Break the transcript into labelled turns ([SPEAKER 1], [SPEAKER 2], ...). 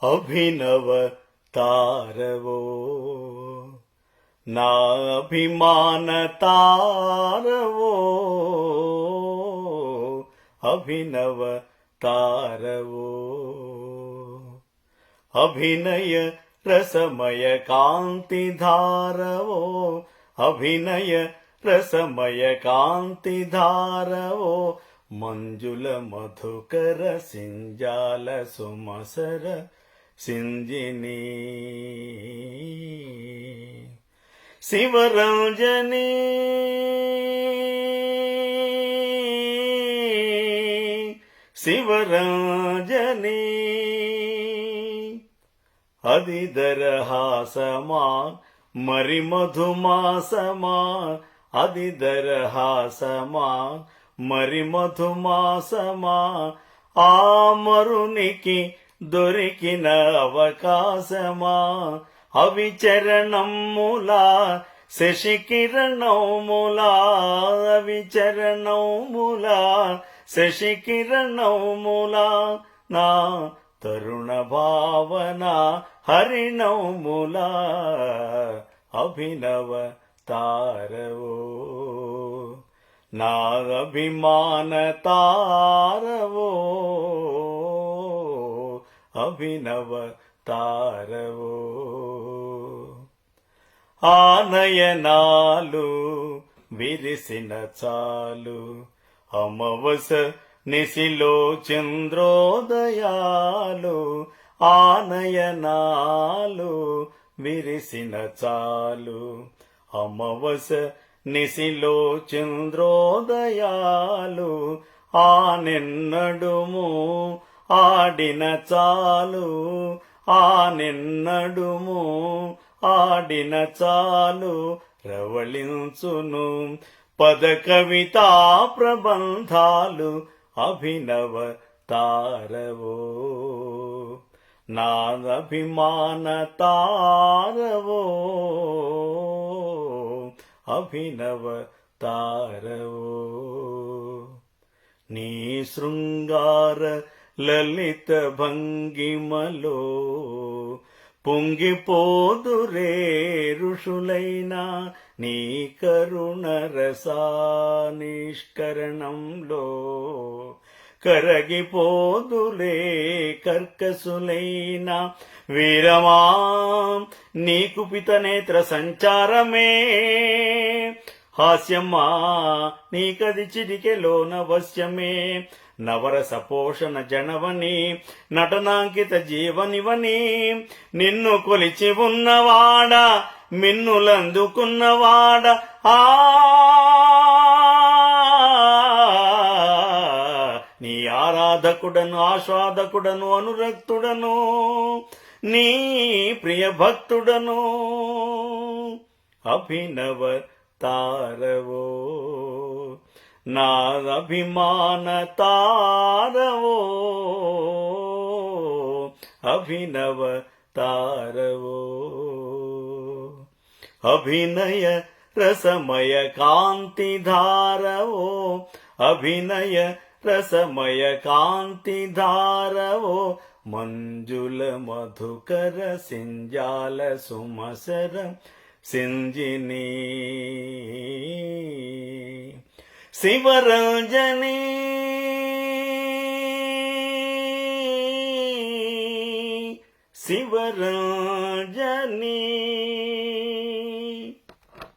[SPEAKER 1] అభినవ తారవో నా అభిమాన తారవో అభినవ తారవో అభినయ రసమయ కాంతి ధారవో అభినయ రసమయ కాంతి ధారవో మంజుల మధుకర సింజాల సుమసర సింజిని శివరంజని శివరంజని అదిదరహాసమా మరి మధుమాసమా అదిదరహాసమా మరి మధుమాసమా ఆమరునికి దొరికిన అవకాశమా అవిచరణములా శశికిరణములా అవిచరణములా శశికిరణములా నా తరుణ భావన హరిణములా అభినవ తారవో నా అభిమాన తారవో అభినవ తారవో ఆనయనాలు విరిసిన చాలు అమవస నిశిలో చంద్రోదయాలు ఆనయనాలు విరిసిన చాలు అమవస నిశిలో చంద్రోదయాలు ఆనెన్నడుము ఆడిన చాలు ఆనెన్నడుము ఆడిన చాలు రవళించును పద కవితా ప్రబంధాలు అభినవ తారవో నా అభిమాన తారవో అభినవ తారవో నీ శృంగార లలిత భంగిమలో పొంగిపోదురే ఋషులైనా నీ కరుణ రసానిష్కరణంలో కరగిపోదులే కర్కసులైన వీరమా నీ కుపిత నేత్ర సంచారమే హాస్యమ్మా నీకది చిరికెలోన వశ్యమే నవరస పోషణ జనవని నటనాంకిత జీవనివని నిన్ను కొలిచి ఉన్నవాడ మిన్నులందుకున్నవాడ నీ ఆరాధకుడను ఆస్వాదకుడను అనురక్తుడను నీ ప్రియ భక్తుడను అభినవ తారవో నా అభిమాన తారవో అభినవ తారవో అభినయ రసమయ కాంతి ధారవో అభినయ రసమయ కాంతి ధారవో మంజుల మధుకర సింజాల సుమసర సింజిని శివరంజని శివరంజని